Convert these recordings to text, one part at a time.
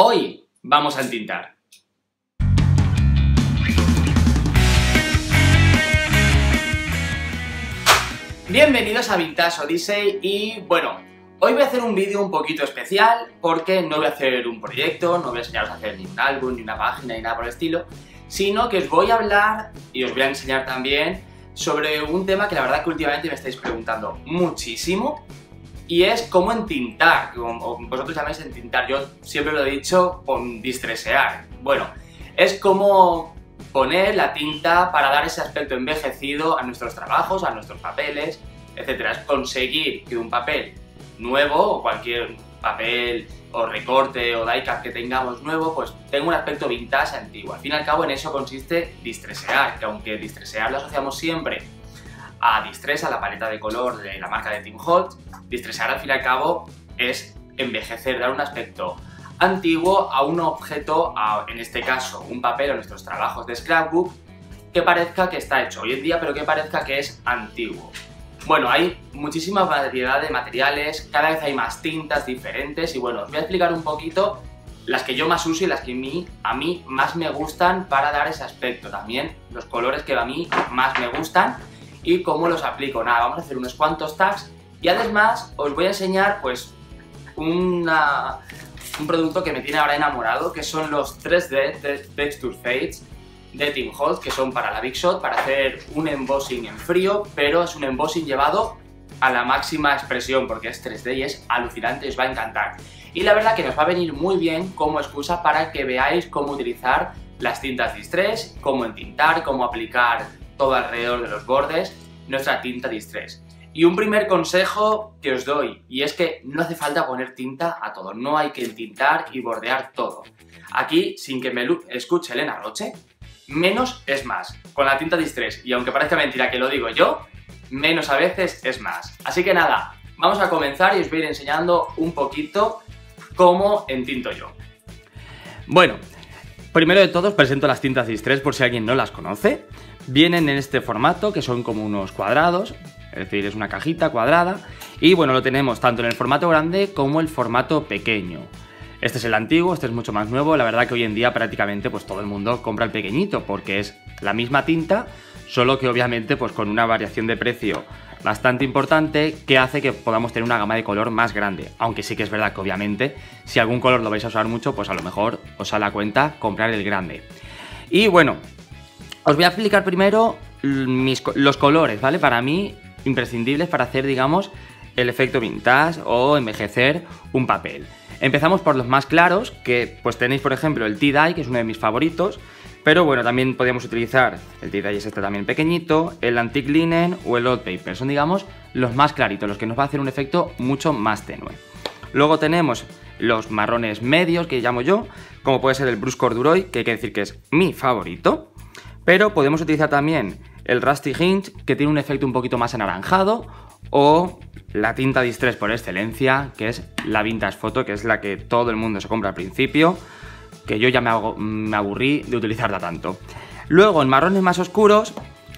Hoy vamos a entintar. Bienvenidos a Vintage Odyssey y bueno, hoy voy a hacer un vídeo un poquito especial porque no voy a hacer un proyecto, no voy a enseñaros a hacer ni un álbum, ni una página, ni nada por el estilo, sino que os voy a hablar y os voy a enseñar también sobre un tema que la verdad que últimamente me estáis preguntando muchísimo y es cómo entintar, como vosotros llamáis entintar, yo siempre lo he dicho con distresear. Bueno, es como poner la tinta para dar ese aspecto envejecido a nuestros trabajos, a nuestros papeles, etc. Es conseguir que un papel nuevo o cualquier papel o recorte o die-cut que tengamos nuevo, pues tenga un aspecto vintage antiguo. Al fin y al cabo en eso consiste distresear, que aunque distresear lo asociamos siempre a Distress, a la paleta de color de la marca de Tim Holtz, distresear al fin y al cabo es envejecer, dar un aspecto antiguo a un objeto, en este caso un papel o nuestros trabajos de scrapbook, que parezca que está hecho hoy en día pero que parezca que es antiguo. Bueno, hay muchísima variedad de materiales, cada vez hay más tintas diferentes y bueno, os voy a explicar un poquito las que yo más uso y las que a mí más me gustan para dar ese aspecto. También los colores que a mí más me gustan y cómo los aplico. Nada, vamos a hacer unos cuantos tags y además os voy a enseñar pues un producto que me tiene ahora enamorado, que son los 3D Texture Fades de Tim Holtz, que son para la Big Shot, para hacer un embossing en frío, pero es un embossing llevado a la máxima expresión porque es 3D y es alucinante y os va a encantar. Y la verdad que nos va a venir muy bien como excusa para que veáis cómo utilizar las tintas Distress, cómo entintar, cómo aplicar todo alrededor de los bordes nuestra tinta Distress. Y un primer consejo que os doy, y es que no hace falta poner tinta a todo, no hay que entintar y bordear todo. Aquí, sin que me escuche Elena Roche, menos es más. Con la tinta Distress, y aunque parezca mentira que lo digo yo, menos a veces es más. Así que nada, vamos a comenzar y os voy a ir enseñando un poquito cómo entinto yo. Bueno, primero de todo os presento las tintas Distress por si alguien no las conoce. Vienen en este formato, que son como unos cuadrados, es decir, es una cajita cuadrada. Y bueno, lo tenemos tanto en el formato grande como el formato pequeño. Este es el antiguo, este es mucho más nuevo. La verdad que hoy en día prácticamente pues todo el mundo compra el pequeñito porque es la misma tinta, solo que obviamente pues con una variación de precio bastante importante que hace que podamos tener una gama de color más grande. Aunque sí que es verdad que obviamente si algún color lo vais a usar mucho, pues a lo mejor os sale a cuenta comprar el grande. Y bueno, os voy a explicar primero los colores, ¿vale? Para mí imprescindibles para hacer, digamos, el efecto vintage o envejecer un papel. Empezamos por los más claros, que pues tenéis por ejemplo el Tea Dye, que es uno de mis favoritos, pero bueno, también podríamos utilizar, el Tea Dye es este también pequeñito, el Antique Linen o el Old Paper, son digamos los más claritos, los que nos va a hacer un efecto mucho más tenue. Luego tenemos los marrones medios, que llamo yo, como puede ser el Brush Corduroy, que hay que decir que es mi favorito, pero podemos utilizar también el Rusty Hinge, que tiene un efecto un poquito más anaranjado, o la tinta Distress por excelencia, que es la Vintage Photo, que es la que todo el mundo se compra al principio, que yo ya me aburrí de utilizarla tanto. Luego, en marrones más oscuros,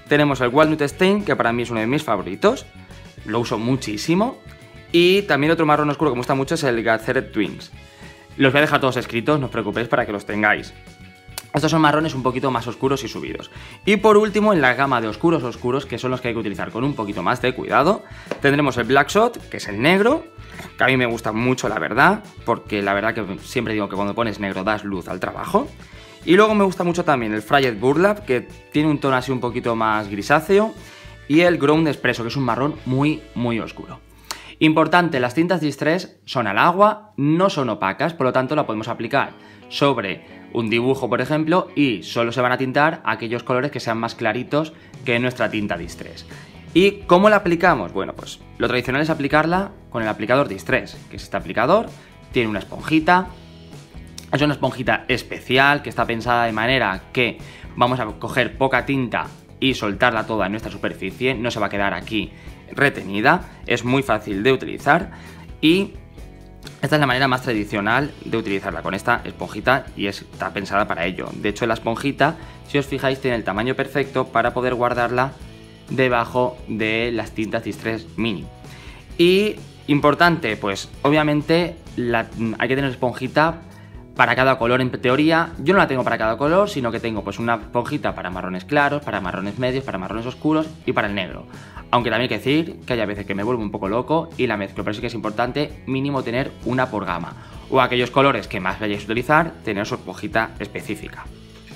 tenemos el Walnut Stain, que para mí es uno de mis favoritos, lo uso muchísimo, y también otro marrón oscuro que me gusta mucho es el Gathered Twins. Los voy a dejar todos escritos, no os preocupéis para que los tengáis. Estos son marrones un poquito más oscuros y subidos. Y por último, en la gama de oscuros oscuros, que son los que hay que utilizar con un poquito más de cuidado, tendremos el Black Shot, que es el negro, que a mí me gusta mucho la verdad, porque la verdad que siempre digo que cuando pones negro das luz al trabajo. Y luego me gusta mucho también el Frayed Burlap, que tiene un tono así un poquito más grisáceo, y el Ground Espresso, que es un marrón muy oscuro. Importante, las tintas Distress son al agua, no son opacas, por lo tanto la podemos aplicar sobre un dibujo, por ejemplo, y solo se van a tintar aquellos colores que sean más claritos que nuestra tinta Distress. ¿Y cómo la aplicamos? Bueno, pues lo tradicional es aplicarla con el aplicador Distress, que es este aplicador, tiene una esponjita, es una esponjita especial que está pensada de manera que vamos a coger poca tinta y soltarla toda en nuestra superficie, no se va a quedar aquí retenida, es muy fácil de utilizar y esta es la manera más tradicional de utilizarla, con esta esponjita, y está pensada para ello. De hecho, la esponjita, si os fijáis, tiene el tamaño perfecto para poder guardarla debajo de las tintas Distress Mini. Y importante, pues obviamente hay que tener esponjita para cada color en teoría. Yo no la tengo para cada color, sino que tengo pues una esponjita para marrones claros, para marrones medios, para marrones oscuros y para el negro. Aunque también hay que decir que hay veces que me vuelvo un poco loco y la mezclo, pero sí que es importante mínimo tener una por gama. O aquellos colores que más vayáis a utilizar, tener su esponjita específica.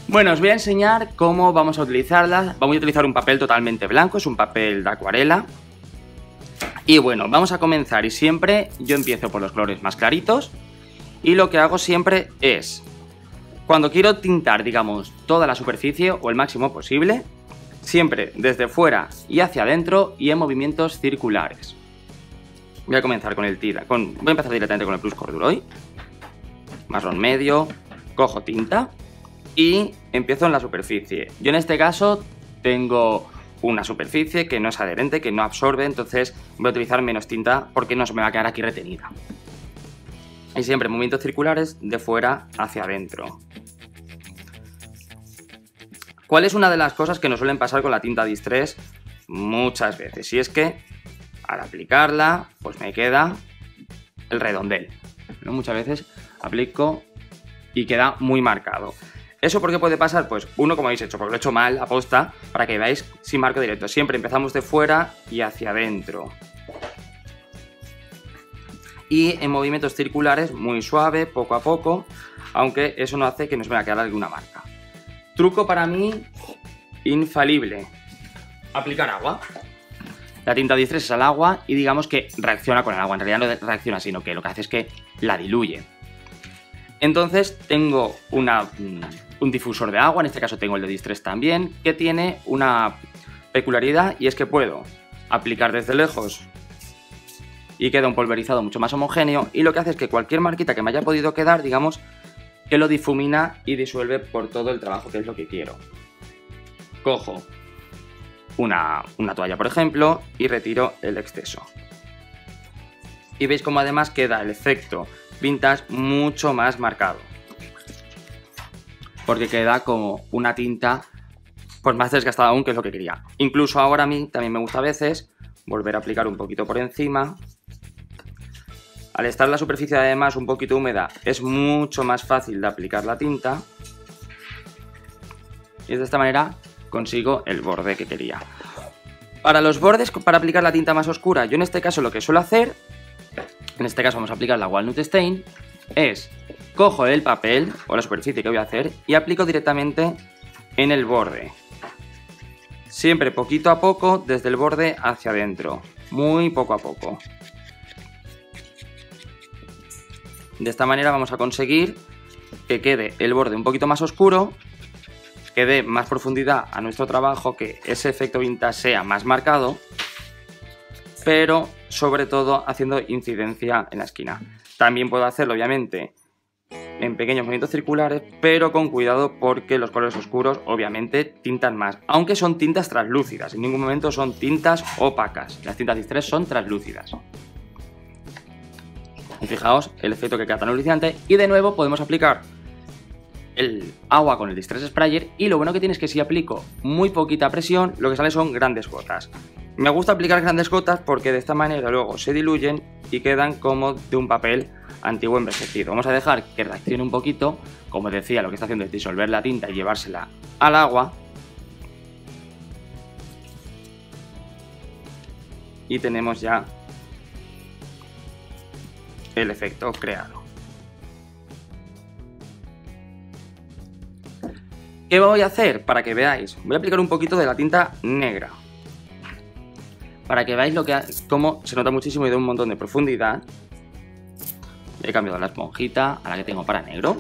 Bueno, os voy a enseñar cómo vamos a utilizarla. Vamos a utilizar un papel totalmente blanco, es un papel de acuarela. Y bueno, vamos a comenzar y siempre yo empiezo por los colores más claritos. Y lo que hago siempre es, cuando quiero tintar, digamos, toda la superficie o el máximo posible, siempre desde fuera y hacia adentro y en movimientos circulares. Voy a comenzar con el tira. Voy a empezar directamente con el Plus Corduroy. Marrón medio, cojo tinta y empiezo en la superficie. Yo en este caso tengo una superficie que no es adherente, que no absorbe, entonces voy a utilizar menos tinta porque no se me va a quedar aquí retenida. Y siempre movimientos circulares de fuera hacia adentro. ¿Cuál es una de las cosas que nos suelen pasar con la tinta Distress muchas veces? Y es que al aplicarla, pues me queda el redondel, ¿no? Muchas veces aplico y queda muy marcado. ¿Eso por qué puede pasar? Pues uno, como habéis hecho, porque lo he hecho mal, aposta, para que veáis sin marco directo. Siempre empezamos de fuera y hacia adentro. Y en movimientos circulares, muy suave, poco a poco, aunque eso no hace que nos vaya a quedar alguna marca. Truco para mí infalible: aplicar agua. La tinta Distress es al agua y digamos que reacciona con el agua. En realidad no reacciona, sino que lo que hace es que la diluye. Entonces tengo un difusor de agua, en este caso tengo el de Distress también, que tiene una peculiaridad y es que puedo aplicar desde lejos y queda un pulverizado mucho más homogéneo, y lo que hace es que cualquier marquita que me haya podido quedar, digamos, que lo difumina y disuelve por todo el trabajo, que es lo que quiero. Cojo una toalla, por ejemplo, y retiro el exceso. Y veis cómo además queda el efecto vintage mucho más marcado, porque queda como una tinta pues más desgastada aún, que es lo que quería. Incluso ahora a mí también me gusta a veces volver a aplicar un poquito por encima. Al estar la superficie además un poquito húmeda, es mucho más fácil de aplicar la tinta. Y de esta manera consigo el borde que quería. Para los bordes, para aplicar la tinta más oscura, yo en este caso lo que suelo hacer, en este caso vamos a aplicar la Walnut Stain, es cojo el papel o la superficie que voy a hacer y aplico directamente en el borde. Siempre poquito a poco, desde el borde hacia adentro, muy poco a poco. De esta manera vamos a conseguir que quede el borde un poquito más oscuro, que dé más profundidad a nuestro trabajo, que ese efecto vintage sea más marcado, pero sobre todo haciendo incidencia en la esquina. También puedo hacerlo obviamente en pequeños movimientos circulares, pero con cuidado porque los colores oscuros obviamente tintan más, aunque son tintas translúcidas, en ningún momento son tintas opacas. Las tintas Distress son translúcidas. Y fijaos el efecto que queda tan lubricante. Y de nuevo podemos aplicar el agua con el Distress Sprayer, y lo bueno que tiene es que si aplico muy poquita presión, lo que sale son grandes gotas. Me gusta aplicar grandes gotas porque de esta manera luego se diluyen y quedan como de un papel antiguo envejecido. Vamos a dejar que reaccione un poquito. Como decía, lo que está haciendo es disolver la tinta y llevársela al agua. Y tenemos ya el efecto creado. ¿Qué voy a hacer? Para que veáis, voy a aplicar un poquito de la tinta negra, para que veáis cómo se nota muchísimo y da un montón de profundidad. He cambiado la esponjita a la que tengo para negro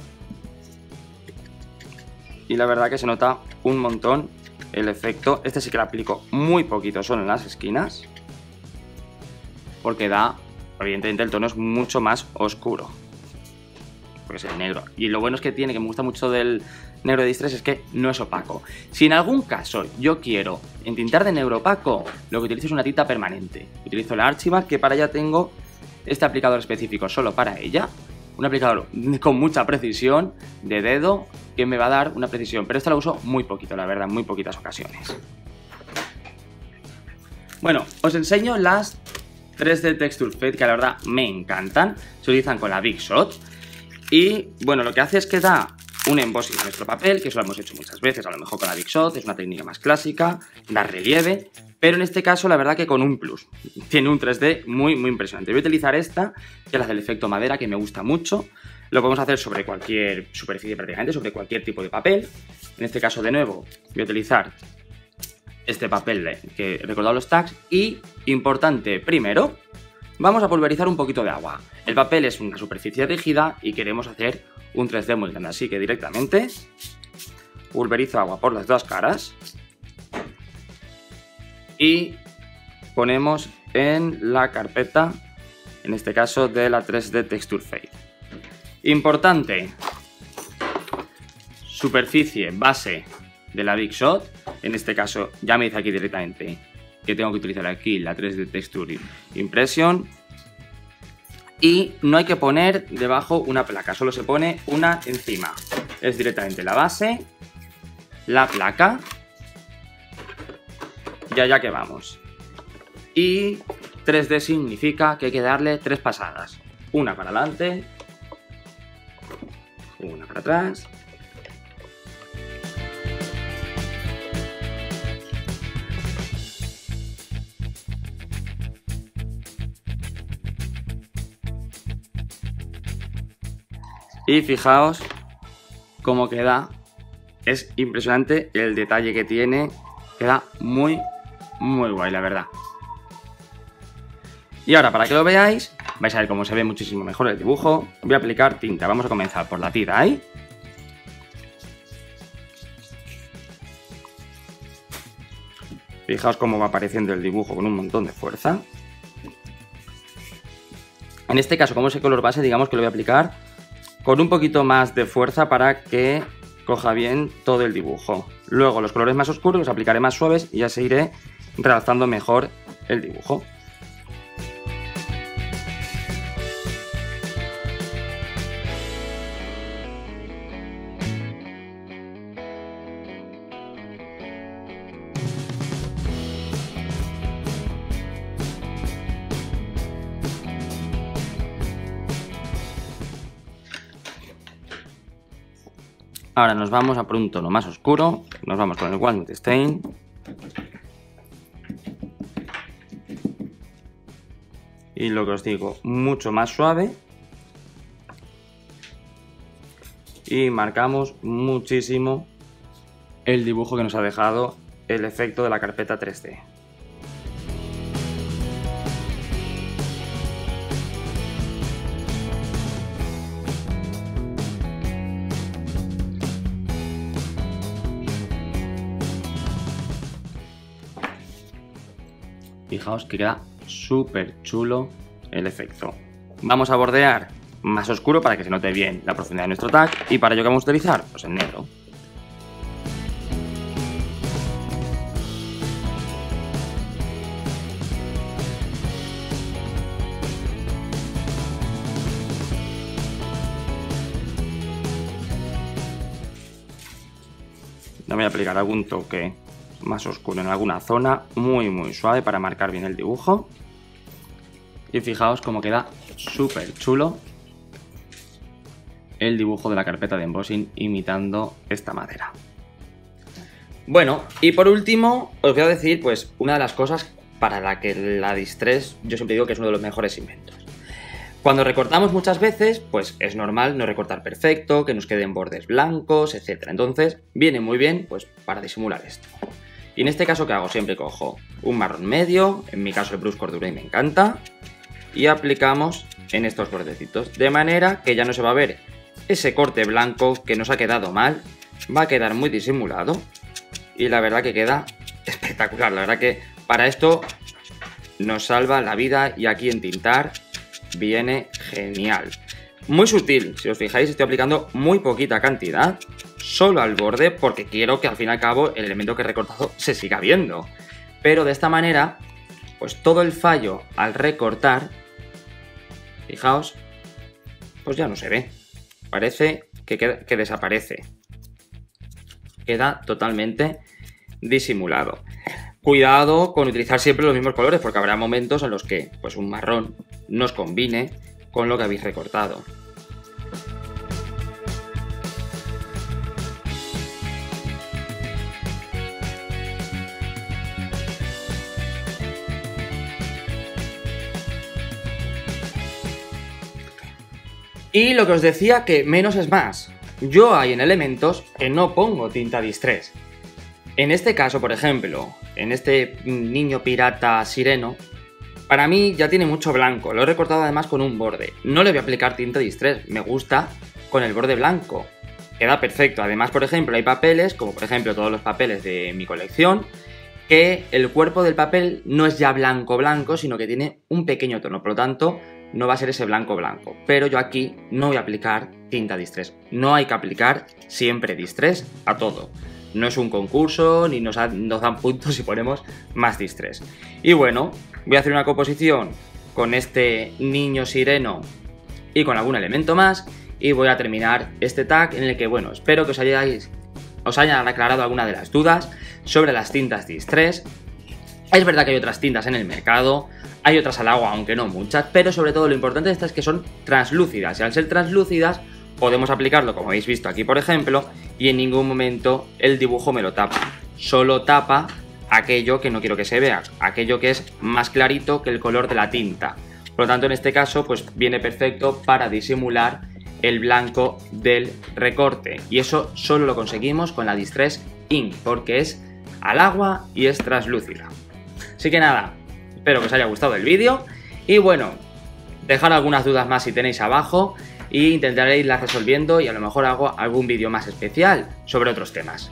y la verdad que se nota un montón el efecto. Este sí que lo aplico muy poquito, solo en las esquinas, porque evidentemente el tono es mucho más oscuro, porque es el negro. Y lo bueno es que tiene, que me gusta mucho del negro de Distress, es que no es opaco. Si en algún caso yo quiero entintar de negro opaco, lo que utilizo es una tinta permanente. Utilizo la Archival, que para ella tengo este aplicador específico solo para ella. Un aplicador con mucha precisión, de dedo, que me va a dar una precisión. Pero esta la uso muy poquito, la verdad, en muy poquitas ocasiones. Bueno, os enseño las 3D Texture Fade, que la verdad me encantan. Se utilizan con la Big Shot. Y bueno, lo que hace es que da un embossing a nuestro papel, que eso lo hemos hecho muchas veces, a lo mejor con la Big Shot, es una técnica más clásica, da relieve, pero en este caso la verdad que con un plus. Tiene un 3D muy impresionante. Voy a utilizar esta, que es la del efecto madera, que me gusta mucho. Lo podemos hacer sobre cualquier superficie prácticamente, sobre cualquier tipo de papel. En este caso, de nuevo, voy a utilizar este papel que he recordado los tags. Y, importante, primero, vamos a pulverizar un poquito de agua. El papel es una superficie rígida y queremos hacer un 3D muy grande, así que directamente pulverizo agua por las dos caras y ponemos en la carpeta, en este caso de la 3D Texture Fade. Importante, superficie base de la Big Shot, en este caso ya me dice aquí directamente que tengo que utilizar aquí la 3D Texture Impression. Y no hay que poner debajo una placa, solo se pone una encima. Es directamente la base, la placa y allá que vamos. Y 3D significa que hay que darle 3 pasadas. Una para adelante, una para atrás. Y fijaos cómo queda, es impresionante el detalle que tiene, queda muy guay, la verdad. Y ahora, para que lo veáis, vais a ver cómo se ve muchísimo mejor el dibujo. Voy a aplicar tinta, vamos a comenzar por la Tea-Dye. Fijaos cómo va apareciendo el dibujo con un montón de fuerza. En este caso, como es el color base, digamos que lo voy a aplicar con un poquito más de fuerza para que coja bien todo el dibujo. Luego los colores más oscuros los aplicaré más suaves y ya se iré realzando mejor el dibujo. Ahora nos vamos a por un tono más oscuro, nos vamos con el Walnut Stain. Y lo que os digo, mucho más suave. Y marcamos muchísimo el dibujo que nos ha dejado el efecto de la carpeta 3D. Fijaos que queda súper chulo el efecto. Vamos a bordear más oscuro para que se note bien la profundidad de nuestro tag. ¿Y para ello qué vamos a utilizar? Pues el negro. Le voy a aplicar algún toque más oscuro en alguna zona, muy suave para marcar bien el dibujo. Y fijaos cómo queda súper chulo el dibujo de la carpeta de embossing imitando esta madera. Bueno, y por último os voy a decir pues una de las cosas para la que la Distress yo siempre digo que es uno de los mejores inventos. Cuando recortamos muchas veces, pues es normal no recortar perfecto, que nos queden bordes blancos, etc. Entonces viene muy bien pues para disimular esto. Y en este caso, ¿qué hago? Siempre cojo un marrón medio, en mi caso el Brush Corduroy me encanta, y aplicamos en estos bordecitos, de manera que ya no se va a ver ese corte blanco que nos ha quedado mal, va a quedar muy disimulado, y la verdad que queda espectacular. La verdad que para esto nos salva la vida y aquí en tintar viene genial. Muy sutil, si os fijáis estoy aplicando muy poquita cantidad, solo al borde porque quiero que al fin y al cabo el elemento que he recortado se siga viendo. Pero de esta manera, pues todo el fallo al recortar, fijaos, pues ya no se ve. Parece que desaparece. Queda totalmente disimulado. Cuidado con utilizar siempre los mismos colores porque habrá momentos en los que pues un marrón nos combine con lo que habéis recortado. Y lo que os decía, que menos es más. Yo hay en elementos que no pongo tinta distress. En este caso, por ejemplo, en este niño pirata sireno, para mí ya tiene mucho blanco. Lo he recortado además con un borde. No le voy a aplicar tinta distress, me gusta con el borde blanco. Queda perfecto. Además, por ejemplo, hay papeles, como por ejemplo todos los papeles de mi colección, que el cuerpo del papel no es ya blanco blanco, sino que tiene un pequeño tono. Por lo tanto, no va a ser ese blanco blanco. Pero yo aquí no voy a aplicar tinta distress. No hay que aplicar siempre distress a todo. No es un concurso, ni nos dan puntos si ponemos más distress. Y bueno, voy a hacer una composición con este niño sireno y con algún elemento más. Y voy a terminar este tag en el que, bueno, espero que os hayan aclarado alguna de las dudas sobre las tintas distress. Es verdad que hay otras tintas en el mercado, hay otras al agua, aunque no muchas, pero sobre todo lo importante de estas es que son translúcidas. Y al ser translúcidas, podemos aplicarlo, como habéis visto aquí, por ejemplo, y en ningún momento el dibujo me lo tapa. Solo tapa aquello que no quiero que se vea, aquello que es más clarito que el color de la tinta. Por lo tanto, en este caso, pues viene perfecto para disimular el blanco del recorte. Y eso solo lo conseguimos con la Distress Ink, porque es al agua y es translúcida. Así que nada, espero que os haya gustado el vídeo. Y bueno, dejad algunas dudas más si tenéis abajo, e intentaré irlas resolviendo y a lo mejor hago algún vídeo más especial sobre otros temas.